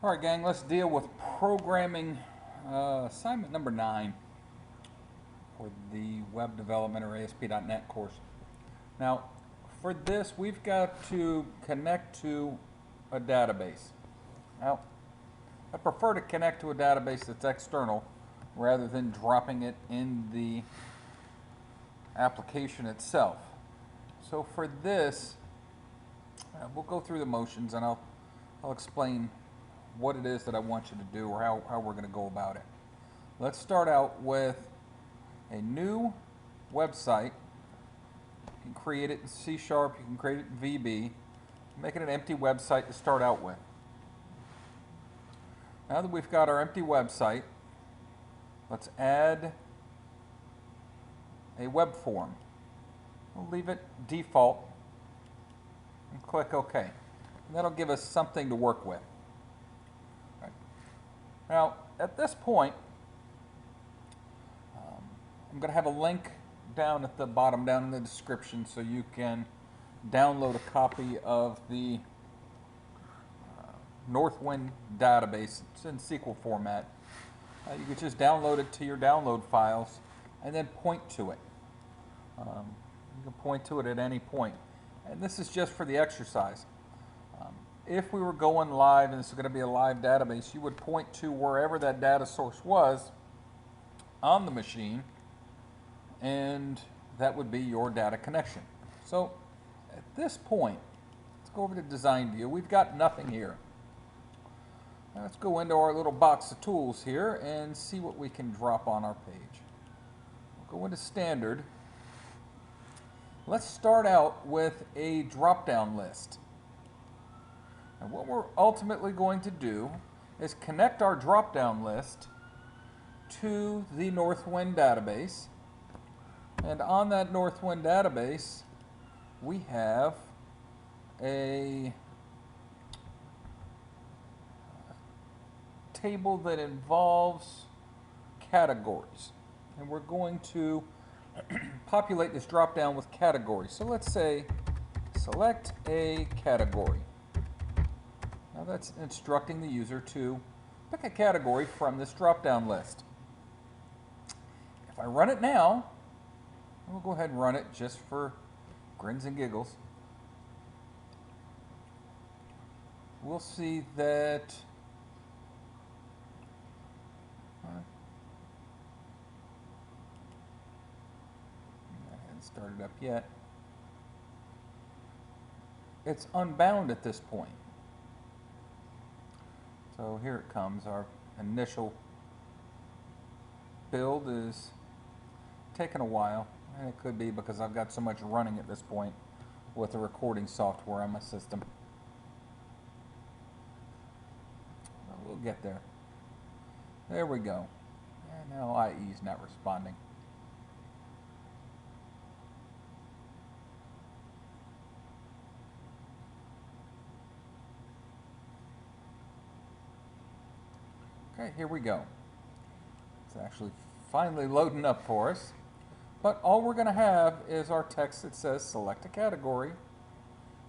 Alright gang, let's deal with programming assignment number 9 for the web development or ASP.NET course. Now for this we've got to connect to a database. Now I prefer to connect to a database that's external rather than dropping it in the application itself. So for this we'll go through the motions and I'll explain what it is that I want you to do or how we're going to go about it. Let's start out with a new website. You can create it in C#, you can create it in VB, make it an empty website to start out with. Now that we've got our empty website, let's add a web form. We'll leave it default and click OK. And that'll give us something to work with. Now, at this point, I'm going to have a link down at the bottom, down in the description, so you can download a copy of the Northwind database. It's in SQL format. You can just download it to your download files and then point to it. You can point to it at any point. And this is just for the exercise. If we were going live, and this is going to be a live database, you would point to wherever that data source was on the machine, and that would be your data connection. So at this point, let's go over to Design View. We've got nothing here. Now let's go into our little box of tools here and see what we can drop on our page. We'll go into Standard. Let's start out with a drop-down list. And what we're ultimately going to do is connect our drop-down list to the Northwind database. And on that Northwind database, we have a table that involves categories. And we're going to populate this drop-down with categories. So let's say select a category. Now that's instructing the user to pick a category from this drop-down list. If I run it now, we'll go ahead and run it just for grins and giggles. We'll see that I haven't started up yet. It's unbound at this point. So here it comes. Our initial build is taking a while, and it could be because I've got so much running at this point with the recording software on my system. But we'll get there. There we go. And now IE is not responding. Okay, here we go. It's actually finally loading up for us. But all we're going to have is our text that says select a category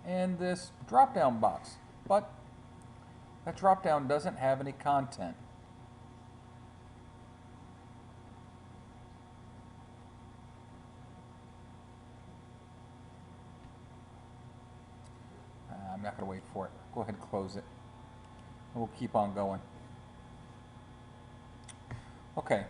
and this drop-down box. But that drop-down doesn't have any content. I'm not going to wait for it. Go ahead and close it. And we'll keep on going. Okay,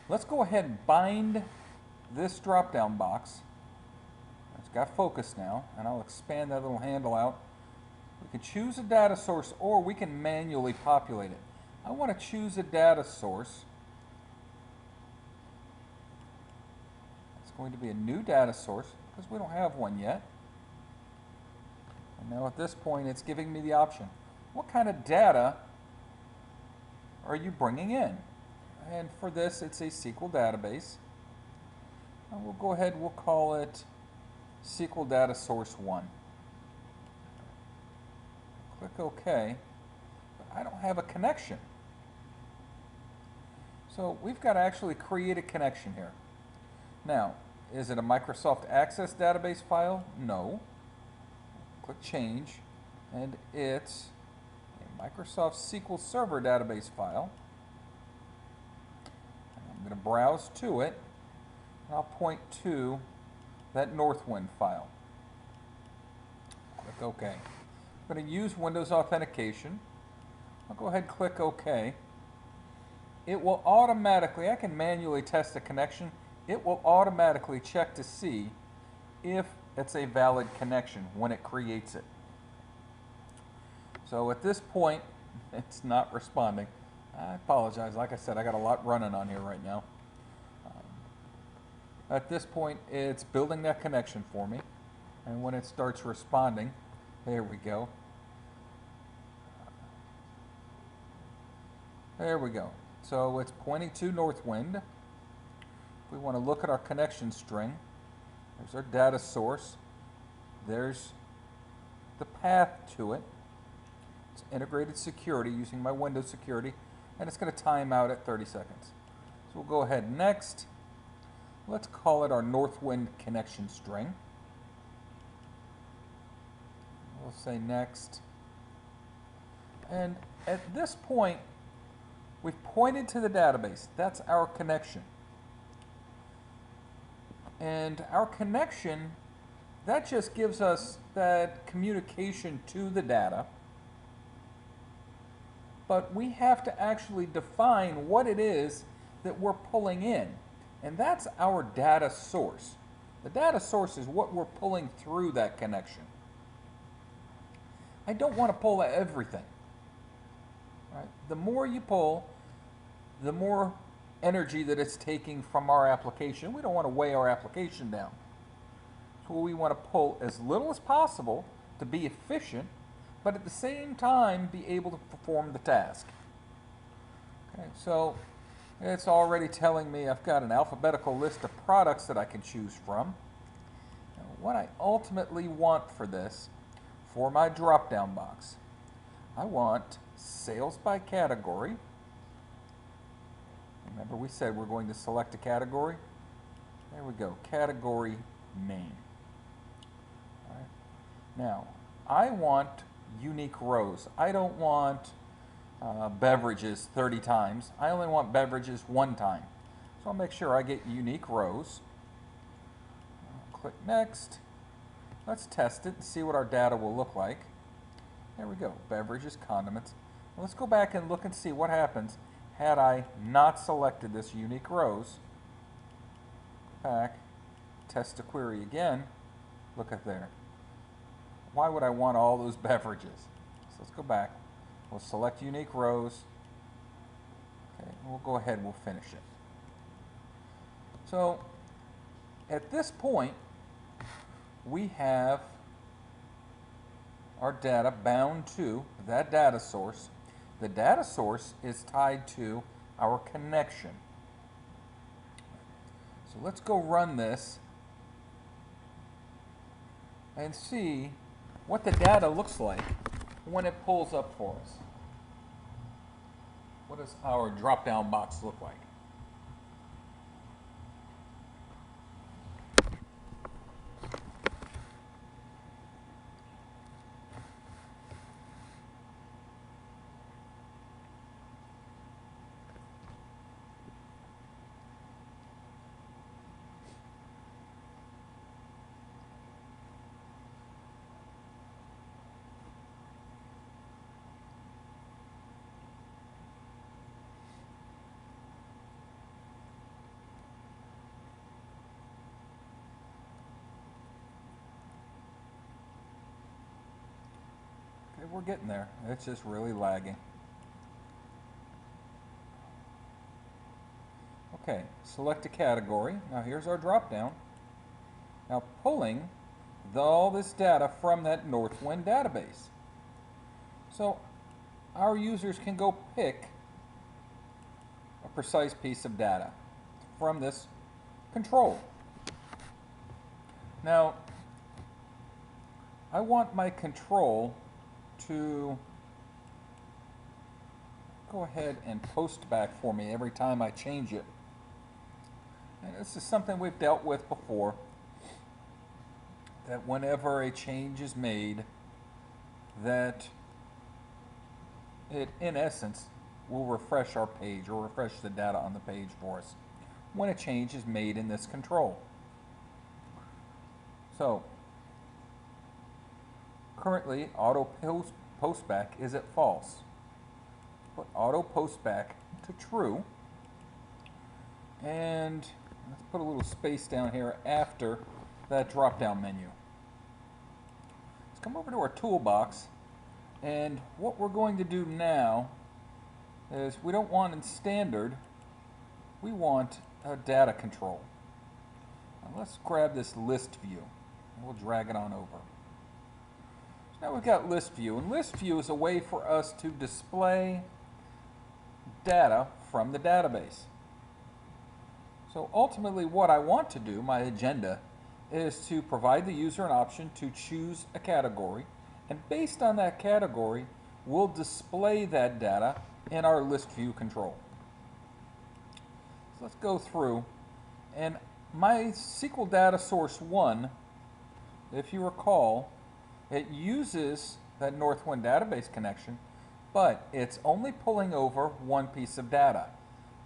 let's go ahead and bind this drop-down box. It's got focus now, and I'll expand that little handle out. We can choose a data source, or we can manually populate it. I want to choose a data source. It's going to be a new data source, because we don't have one yet. And now at this point, it's giving me the option. What kind of data are you bringing in? And for this, it's a SQL database. And we'll go ahead, we'll call it SQL Data Source 1. Click OK. But I don't have a connection. So we've got to actually create a connection here. Now, is it a Microsoft Access database file? No. Click Change, and it's a Microsoft SQL Server database file. And I'm going to browse to it, and I'll point to that Northwind file. Click OK. I'm going to use Windows Authentication. I'll go ahead and click OK. It will automatically, I can manually test a connection, it will automatically check to see if it's a valid connection when it creates it. So at this point, it's not responding. I apologize. Like I said, I got a lot running on here right now. At this point, it's building that connection for me. And when it starts responding, there we go. There we go. So it's pointing to Northwind. If we want to look at our connection string, there's our data source. There's the path to it. It's integrated security using my Windows security, and it's going to time out at 30 seconds. So we'll go ahead next. Let's call it our Northwind connection string. We'll say next. And at this point, we've pointed to the database. That's our connection. And our connection, that just gives us that communication to the data. But we have to actually define what it is that we're pulling in. And that's our data source. The data source is what we're pulling through that connection. I don't want to pull everything. Right? The more you pull, the more energy that it's taking from our application. We don't want to weigh our application down. So we want to pull as little as possible to be efficient, but at the same time be able to perform the task. Okay, so it's already telling me I've got an alphabetical list of products that I can choose from. Now, what I ultimately want for this, for my drop-down box, I want sales by category. Remember we said we're going to select a category? There we go, category name. All right. Now, I want unique rows. I don't want beverages 30 times. I only want beverages 1 time. So I'll make sure I get unique rows. Click next. Let's test it and see what our data will look like. There we go, beverages, condiments. Well, let's go back and look and see what happens had I not selected this unique rows. Back, test the query again. Look at there. Why would I want all those beverages? So let's go back. We'll select unique rows. Okay, we'll go ahead and we'll finish it. So at this point, we have our data bound to that data source. The data source is tied to our connection. So let's go run this and see what the data looks like when it pulls up for us. What does our drop-down box look like? We're getting there. It's just really lagging. Okay, select a category. Now here's our drop down. Now pulling all this data from that Northwind database. So our users can go pick a precise piece of data from this control. Now I want my control to go ahead and post back for me every time I change it. And this is something we've dealt with before, that whenever a change is made, that it in essence will refresh our page or refresh the data on the page for us when a change is made in this control. So currently AutoPostback is at false. Put AutoPostback to true, and let's put a little space down here after that drop down menu. Let's come over to our toolbox, and what we're going to do now is we don't want in standard, we want a data control. Now let's grab this list view and we'll drag it on over. So now we've got list view, and list view is a way for us to display data from the database. So ultimately what I want to do, my agenda, is to provide the user an option to choose a category, and based on that category, we'll display that data in our list view control. So let's go through, and my SQL data source 1, if you recall, it uses that Northwind database connection, but it's only pulling over one piece of data.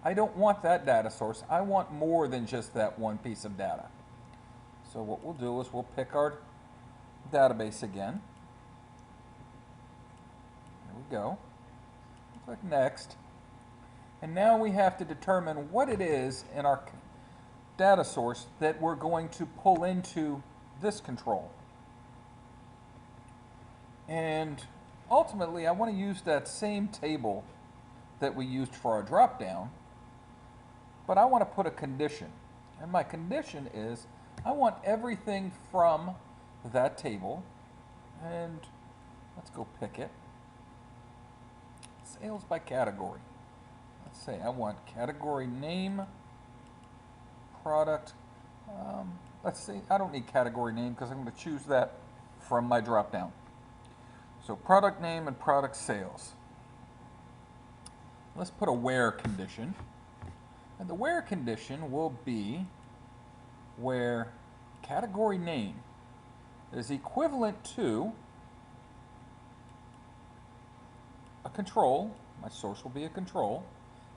I don't want that data source. I want more than just that one piece of data. So what we'll do is we'll pick our database again. There we go. Click next. And now we have to determine what it is in our data source that we're going to pull into this control. And ultimately, I want to use that same table that we used for our drop-down, but I want to put a condition. And my condition is I want everything from that table, and let's go pick it. Sales by category. Let's say I want category name, product. Let's see, I don't need category name because I'm going to choose that from my drop-down. So product name and product sales. Let's put a where condition. And the where condition will be where category name is equivalent to a control. My source will be a control,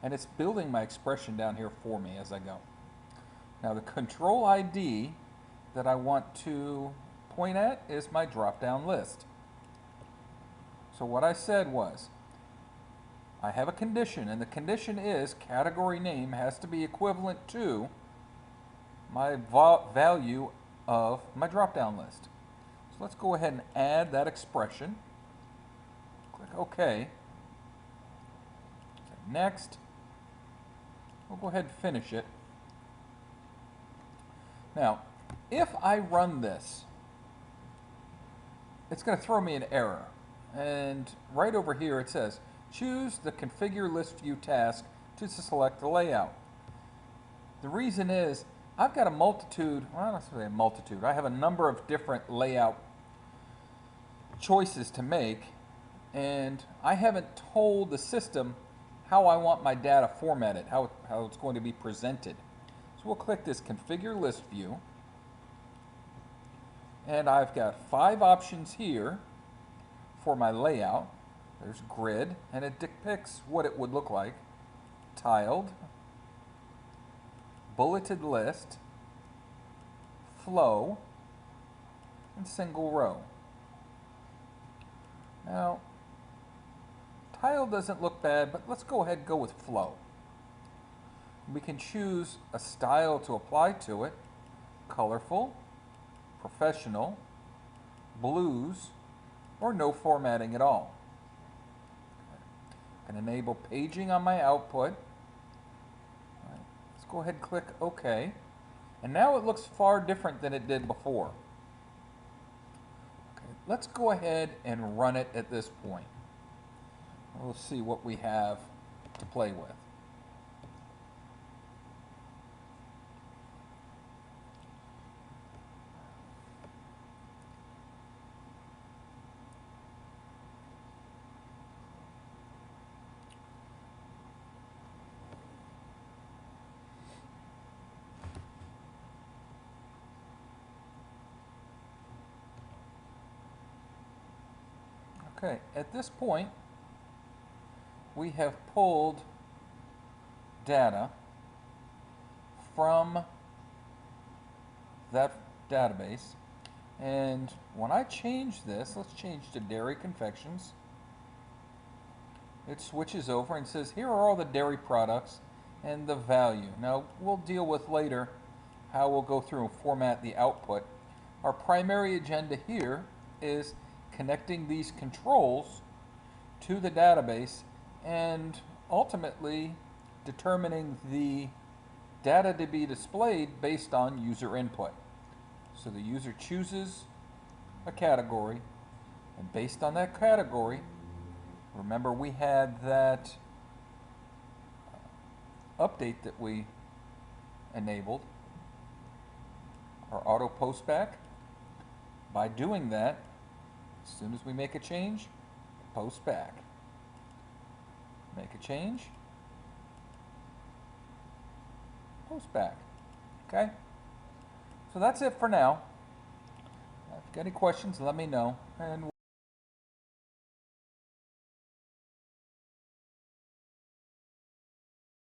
and it's building my expression down here for me as I go. Now the control ID that I want to point at is my drop-down list. So what I said was, I have a condition, and the condition is category name has to be equivalent to my value of my drop-down list. So let's go ahead and add that expression. Click OK. Next. We'll go ahead and finish it. Now, if I run this, it's going to throw me an error. And right over here it says, choose the Configure List View task to select the layout. The reason is, I've got a multitude, well, let's say a multitude, I have a number of different layout choices to make, and I haven't told the system how I want my data formatted, how it's going to be presented. So we'll click this Configure List View, and I've got 5 options here for my layout. There's grid, and it depicts what it would look like. Tiled, bulleted list, flow, and single row. Now, tile doesn't look bad, but let's go ahead and go with flow. We can choose a style to apply to it: colorful, professional, blues, or no formatting at all. I can enable paging on my output. Let's go ahead and click OK. And now it looks far different than it did before. Okay, let's go ahead and run it at this point. We'll see what we have to play with. Okay, at this point, we have pulled data from that database. And when I change this, let's change to dairy confections. It switches over and says, here are all the dairy products and the value. Now, we'll deal with later how we'll go through and format the output. Our primary agenda here is connecting these controls to the database and ultimately determining the data to be displayed based on user input. So the user chooses a category, and based on that category, remember we had that update that we enabled, our AutoPostback. By doing that, as soon as we make a change, post back. Make a change, post back. Okay? So that's it for now. If you've got any questions, let me know, and